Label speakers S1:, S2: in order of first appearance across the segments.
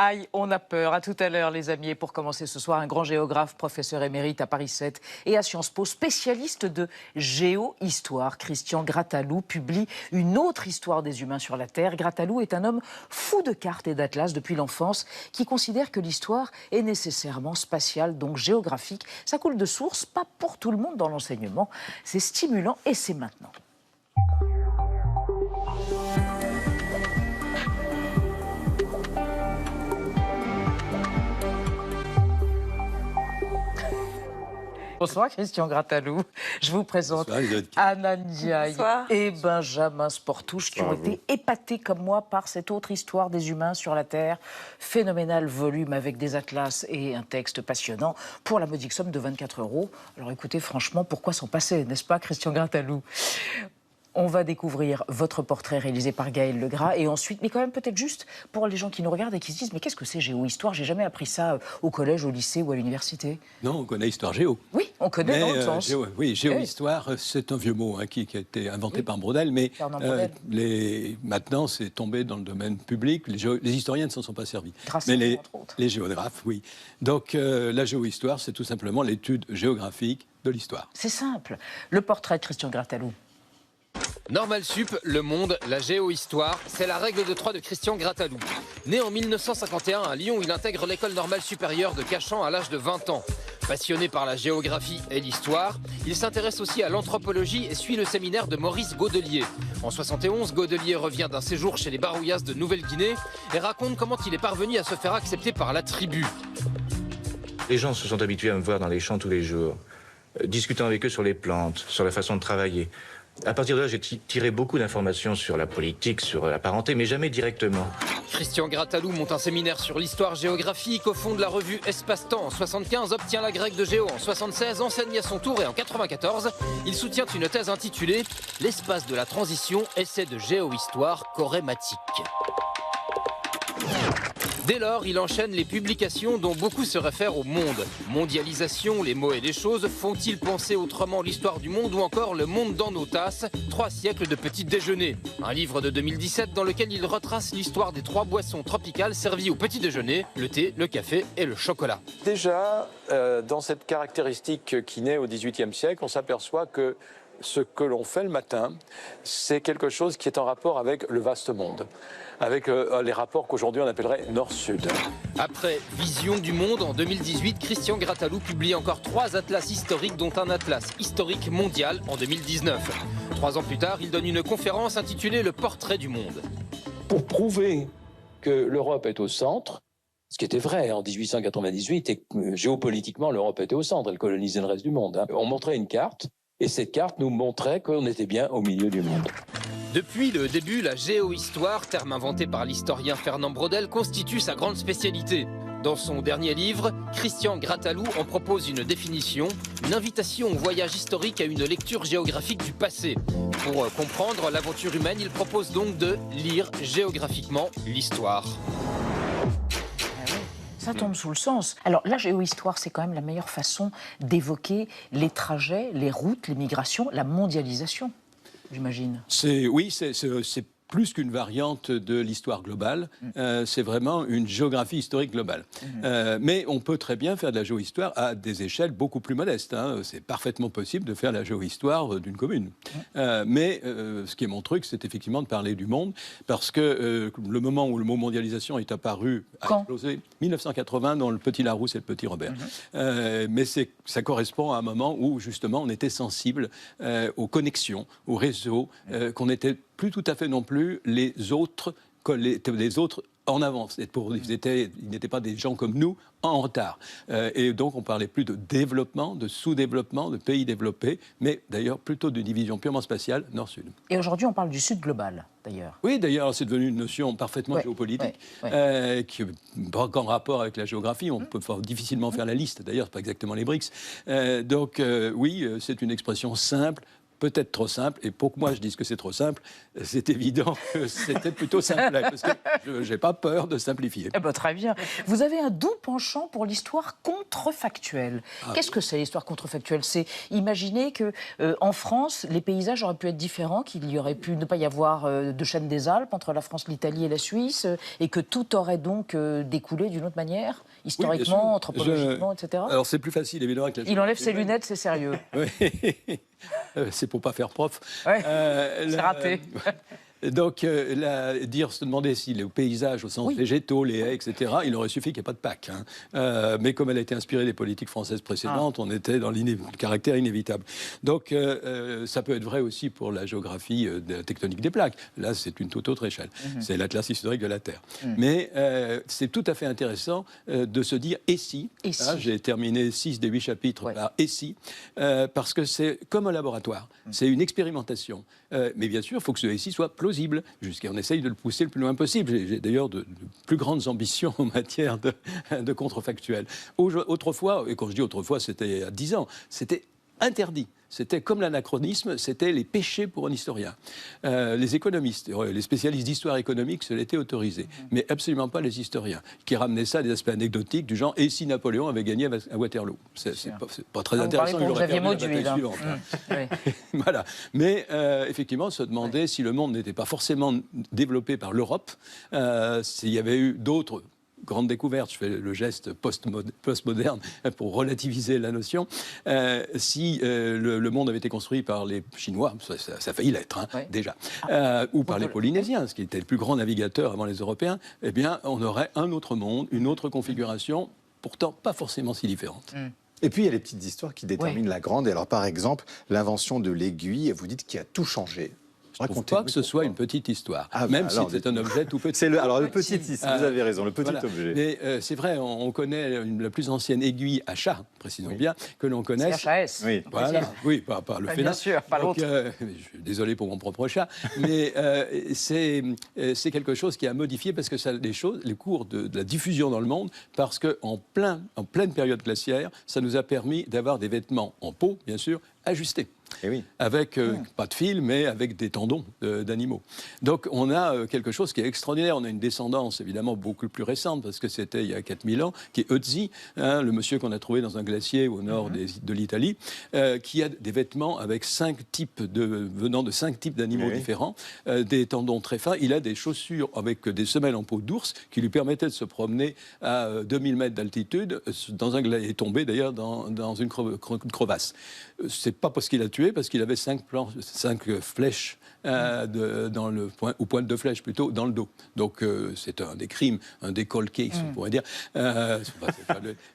S1: Aïe, on a peur. À tout à l'heure, les amis. Et pour commencer ce soir, un grand géographe, professeur émérite à Paris 7 et à Sciences Po, spécialiste de géohistoire. Christian Grattalou publie une autre histoire des humains sur la Terre. Grattalou est un homme fou de cartes et d'atlas depuis l'enfance qui considère que l'histoire est nécessairement spatiale, donc géographique. Ça coule de source, pas pour tout le monde dans l'enseignement. C'est stimulant et c'est maintenant. Bonsoir Christian Grattalou. Je vous présente Anna Ndiaye et Benjamin Sportouche qui ont été épatés comme moi par cette autre histoire des humains sur la Terre. Phénoménal volume avec des atlas et un texte passionnant pour la modique somme de 24 €. Alors écoutez, franchement, pourquoi s'en passer, n'est-ce pas Christian Grattalou? On va découvrir votre portrait réalisé par Gaël Legras et ensuite, mais quand même peut-être juste pour les gens qui nous regardent et qui se disent mais qu'est-ce que c'est géohistoire? J'ai jamais appris ça au collège, au lycée ou à l'université.
S2: Non, on connaît histoire géo.
S1: Oui, on connaît dans le sens.
S2: Oui, géohistoire, c'est un vieux mot qui a été inventé par Braudel, mais maintenant c'est tombé dans le domaine public. Les historiens ne s'en sont pas servis. Mais les géographes, oui. Donc la géohistoire, c'est tout simplement l'étude géographique de l'histoire.
S1: C'est simple. Le portrait de Christian Grattalou.
S3: Normal Sup, le monde, la géohistoire, c'est la règle de 3 de Christian Grattalou. Né en 1951 à Lyon, il intègre l'école normale supérieure de Cachan à l'âge de 20 ans. Passionné par la géographie et l'histoire, il s'intéresse aussi à l'anthropologie et suit le séminaire de Maurice Godelier. En 71, Godelier revient d'un séjour chez les Barouillas de Nouvelle-Guinée et raconte comment il est parvenu à se faire accepter par la tribu.
S4: Les gens se sont habitués à me voir dans les champs tous les jours, discutant avec eux sur les plantes, sur la façon de travailler. À partir de là, j'ai tiré beaucoup d'informations sur la politique, sur la parenté, mais jamais directement.
S3: Christian Grattalou monte un séminaire sur l'histoire géographique au fond de la revue Espace-Temps en 75, obtient la grecque de géo en 76, enseigne à son tour et en 94, il soutient une thèse intitulée « L'espace de la transition, essai de géohistoire chorématique ». Dès lors, il enchaîne les publications dont beaucoup se réfèrent au monde. Mondialisation, les mots et les choses, font-ils penser autrement l'histoire du monde ou encore le monde dans nos tasses? 3 siècles de petits déjeuners. Un livre de 2017 dans lequel il retrace l'histoire des 3 boissons tropicales servies au petit déjeuner, le thé, le café et le chocolat.
S5: Déjà, dans cette caractéristique qui naît au XVIIIe siècle, on s'aperçoit que ce que l'on fait le matin, c'est quelque chose qui est en rapport avec le vaste monde, avec les rapports qu'aujourd'hui on appellerait Nord-Sud.
S3: Après Vision du monde en 2018, Christian Grattalou publie encore 3 atlas historiques, dont un atlas historique mondial en 2019. 3 ans plus tard, il donne une conférence intitulée Le portrait du monde.
S5: Pour prouver que l'Europe est au centre, ce qui était vrai en 1898, et que géopolitiquement l'Europe était au centre, elle colonisait le reste du monde. On montrait une carte, et cette carte nous montrait qu'on était bien au milieu du monde.
S3: Depuis le début, la géohistoire, terme inventé par l'historien Fernand Braudel, constitue sa grande spécialité. Dans son dernier livre, Christian Grattalou en propose une définition, une invitation au voyage historique à une lecture géographique du passé. Pour comprendre l'aventure humaine, il propose donc de lire géographiquement l'histoire.
S1: Ça tombe sous le sens. Alors la géohistoire, c'est quand même la meilleure façon d'évoquer les trajets, les routes, les migrations, la mondialisation, j'imagine.
S2: Oui, c'est plus qu'une variante de l'histoire globale, c'est vraiment une géographie historique globale. Mais on peut très bien faire de la géohistoire à des échelles beaucoup plus modestes. C'est parfaitement possible de faire la géohistoire d'une commune. Mais ce qui est mon truc, c'est effectivement de parler du monde, parce que le moment où le mot mondialisation est apparu a explosé, 1980, dans le Petit Larousse et le Petit Robert. Mais ça correspond à un moment où, justement, on était sensible aux connexions, aux réseaux, qu'on n'était plus tout à fait non plus les autres en avance. Ils n'étaient pas des gens comme nous en retard. Et donc on parlait plus de développement, de sous-développement, de pays développés, mais d'ailleurs plutôt de division purement spatiale Nord-Sud.
S1: Et aujourd'hui on parle du Sud global, d'ailleurs.
S2: Oui, d'ailleurs c'est devenu une notion parfaitement géopolitique, qui n'a pas encore rapport avec la géographie. On peut difficilement faire la liste, d'ailleurs c'est pas exactement les BRICS. Donc oui, c'est une expression simple, peut-être trop simple. Et pour que moi je dise que c'est trop simple, c'est évident que c'était plutôt simple. Parce que je n'ai pas peur de simplifier.
S1: Eh ben, très bien. Vous avez un doux penchant pour l'histoire contrefactuelle. Qu'est-ce que c'est l'histoire contrefactuelle? C'est imaginer que en France, les paysages auraient pu être différents, qu'il y aurait pu ne pas y avoir de chaîne des Alpes entre la France, l'Italie et la Suisse, et que tout aurait donc découlé d'une autre manière, historiquement, anthropologiquement, etc.
S2: Alors c'est plus facile évidemment avec la
S1: Il enlève ses lunettes, c'est sérieux.
S2: Oui. C'est pour pas faire prof.
S1: Ouais. C'est raté.
S2: Donc, se demander si les paysages au sens végétaux, les haies, etc., il aurait suffi qu'il n'y ait pas de Pâques. Mais comme elle a été inspirée des politiques françaises précédentes, on était dans le caractère inévitable. Donc, ça peut être vrai aussi pour la géographie de la tectonique des plaques. Là, c'est une toute autre échelle. C'est l'atlas historique de la Terre. Mais c'est tout à fait intéressant de se dire « et si ». J'ai terminé 6 des 8 chapitres par « et si », parce que c'est comme un laboratoire. C'est une expérimentation. Mais bien sûr, il faut que ce « et si » soit plausible. On essaye de le pousser le plus loin possible. J'ai d'ailleurs de plus grandes ambitions en matière de contrefactuel. Autrefois, et quand je dis autrefois, c'était à 10 ans, c'était interdit. C'était comme l'anachronisme, c'était les péchés pour un historien. Les économistes, les spécialistes d'histoire économique se l'étaient autorisés, mais absolument pas les historiens, qui ramenaient ça à des aspects anecdotiques du genre « et si Napoléon avait gagné à Waterloo ?» C'est pas très intéressant, il aurait perdu la bataille suivante. Voilà. Mais effectivement, se demander si le monde n'était pas forcément développé par l'Europe, s'il y avait eu d'autres grande découverte, je fais le geste postmoderne pour relativiser la notion, si le monde avait été construit par les Chinois, ça a failli l'être déjà, ou par les Polynésiens, ce qui était le plus grand navigateur avant les Européens, eh bien on aurait un autre monde, une autre configuration, pourtant pas forcément si différente.
S6: Et puis il y a les petites histoires qui déterminent la grande. Et alors par exemple, l'invention de l'aiguille, vous dites qu'il a tout changé.
S2: Je ne trouve pas que ce soit une petite histoire, même si c'est un objet tout petit.
S6: Alors le petit, vous avez raison, le petit objet.
S2: Mais c'est vrai, on connaît la plus ancienne aiguille à chat, précisons bien, que l'on connaisse.
S1: C'est HAS.
S2: Oui, voilà. Oui, pas le fait.
S1: Bien sûr, pas l'autre.
S2: Je suis désolé pour mon propre chat, mais c'est quelque chose qui a modifié parce que les cours de la diffusion dans le monde, parce qu'en pleine période glaciaire, ça nous a permis d'avoir des vêtements en peau, bien sûr, ajustés. Avec pas de fil, mais avec des tendons d'animaux. Donc on a quelque chose qui est extraordinaire. On a une descendance évidemment beaucoup plus récente, parce que c'était il y a 4000 ans, qui est Ötzi, le monsieur qu'on a trouvé dans un glacier au nord de l'Italie, qui a des vêtements avec venant de 5 types d'animaux différents, des tendons très fins. Il a des chaussures avec des semelles en peau d'ours qui lui permettaient de se promener à 2000 mètres d'altitude et tomber d'ailleurs dans une crevasse. C'est pas parce qu'il a tué, parce qu'il avait 5 flèches ou pointe de flèche plutôt dans le dos. Donc c'est un des crimes, un des cold cases, on pourrait dire,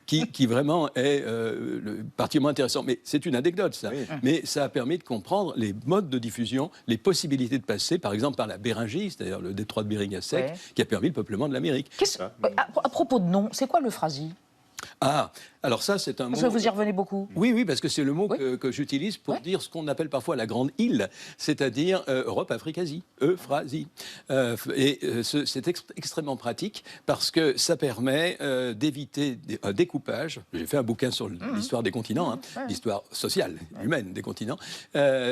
S2: qui vraiment est particulièrement intéressant. Mais c'est une anecdote, ça. Mais ça a permis de comprendre les modes de diffusion, les possibilités de passer, par exemple par la Béringie, c'est-à-dire le détroit de Bering à sec, qui a permis le peuplement de l'Amérique.
S1: À propos de nom, c'est quoi l'euphrasie?
S2: Alors ça, c'est un mot...
S1: Parce que vous y revenez beaucoup.
S2: Oui, parce que c'est le mot que j'utilise pour dire ce qu'on appelle parfois la grande île, c'est-à-dire Europe, Afrique, Asie, Euphrasie. C'est extrêmement pratique parce que ça permet d'éviter un découpage. J'ai fait un bouquin sur l'histoire des continents, l'histoire sociale, humaine des continents.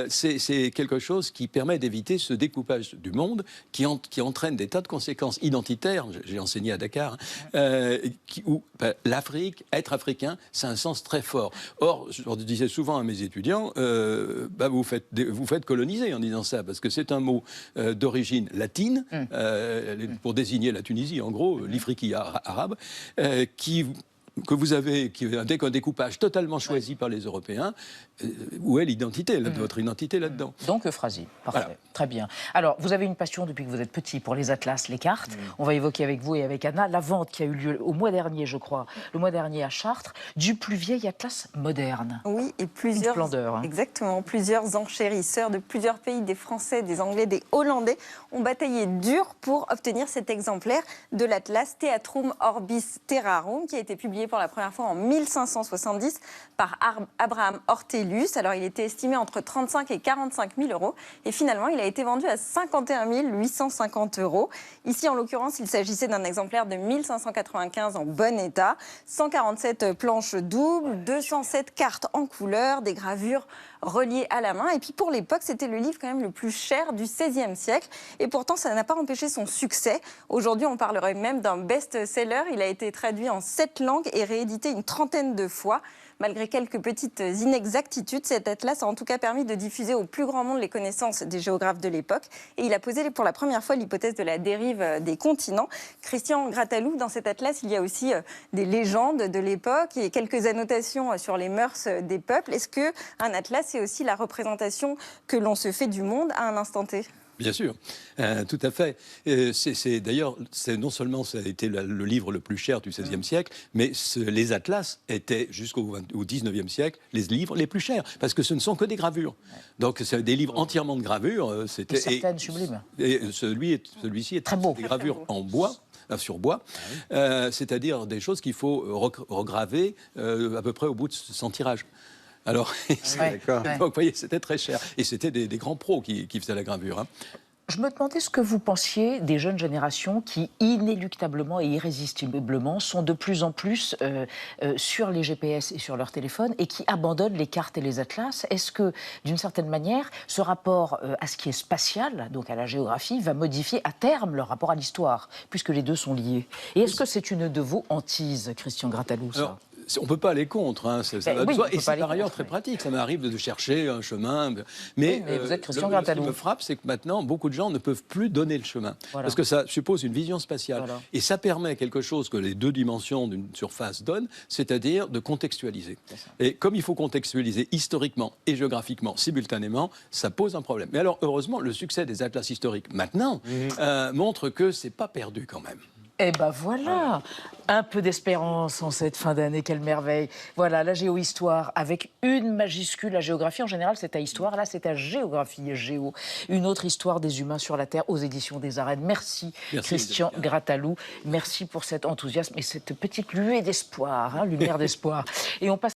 S2: C'est quelque chose qui permet d'éviter ce découpage du monde qui entraîne des tas de conséquences identitaires. J'ai enseigné à Dakar, où l'Afrique, être africain, c'est un sens très fort. Or, je disais souvent à mes étudiants, vous faites coloniser en disant ça, parce que c'est un mot d'origine latine, pour désigner la Tunisie, en gros, l'Ifriqiya arabe, que vous avez, avec un découpage totalement choisi par les Européens, où est l'identité, votre identité là-dedans.
S1: Donc euphrasie, parfait, très bien. Alors, vous avez une passion depuis que vous êtes petit pour les atlas, les cartes. On va évoquer avec vous et avec Anna la vente qui a eu lieu au mois dernier, je crois, le mois dernier à Chartres, du plus vieil atlas moderne.
S7: Oui, et plusieurs...
S1: Une splendeur.
S7: Exactement, plusieurs enchérisseurs de plusieurs pays, des Français, des Anglais, des Hollandais, ont bataillé dur pour obtenir cet exemplaire de l'atlas Theatrum Orbis Terrarum, qui a été publié publié pour la première fois en 1570 par Abraham Ortelius. Alors, il était estimé entre 35 et 45 000 euros. Et finalement, il a été vendu à 51 850 euros. Ici, en l'occurrence, il s'agissait d'un exemplaire de 1595 en bon état. 147 planches doubles, 207 cartes en couleur, des gravures reliées à la main. Et puis, pour l'époque, c'était le livre quand même le plus cher du XVIe siècle. Et pourtant, ça n'a pas empêché son succès. Aujourd'hui, on parlerait même d'un best-seller. Il a été traduit en 7 langues et réédité une trentaine de fois. Malgré quelques petites inexactitudes, cet atlas a en tout cas permis de diffuser au plus grand nombre les connaissances des géographes de l'époque. Et il a posé pour la première fois l'hypothèse de la dérive des continents. Christian Grattalou, dans cet atlas, il y a aussi des légendes de l'époque et quelques annotations sur les mœurs des peuples. Est-ce qu'un atlas, c'est aussi la représentation que l'on se fait du monde à un instant T ?
S2: Bien sûr, tout à fait. D'ailleurs, non seulement ça a été le livre le plus cher du XVIe siècle, mais les atlas étaient jusqu'au XIXe siècle les livres les plus chers, parce que ce ne sont que des gravures. Donc, c'est des livres entièrement de gravures.
S1: Et certaines sublimes.
S2: Et celui-ci est
S1: très beau.
S2: Des gravures en bois. Sur bois, c'est-à-dire des choses qu'il faut regraver à peu près au bout de 100 tirages. Alors, donc, vous voyez, c'était très cher. Et c'était des grands pros qui faisaient la gravure. Hein.
S1: Je me demandais ce que vous pensiez des jeunes générations qui, inéluctablement et irrésistiblement, sont de plus en plus sur les GPS et sur leur téléphone et qui abandonnent les cartes et les atlas. Est-ce que, d'une certaine manière, ce rapport à ce qui est spatial, donc à la géographie, va modifier à terme leur rapport à l'histoire, puisque les deux sont liés? Et est-ce que c'est une de vos hantises, Christian Grattalou, ça ?
S2: On ne peut pas aller contre, hein, ça va de soi. Et c'est par ailleurs très pratique. Ça m'arrive de chercher un chemin. Mais
S1: vous êtes Christian
S2: ce qui me frappe, c'est que maintenant, beaucoup de gens ne peuvent plus donner le chemin. Voilà. Parce que ça suppose une vision spatiale. Voilà. Et ça permet quelque chose que les deux dimensions d'une surface donnent, c'est-à-dire de contextualiser. Et comme il faut contextualiser historiquement et géographiquement simultanément, ça pose un problème. Mais alors, heureusement, le succès des atlas historiques maintenant montre que ce n'est pas perdu quand même.
S1: Eh ben voilà, un peu d'espérance en cette fin d'année, quelle merveille. Voilà, la géohistoire avec une majuscule. La géographie, en général, c'est à histoire. Là, c'est à géographie et géo. Une autre histoire des humains sur la Terre aux éditions des Arènes. Merci Christian Grattalou. Merci pour cet enthousiasme et cette petite lueur d'espoir, lumière d'espoir. Et on passe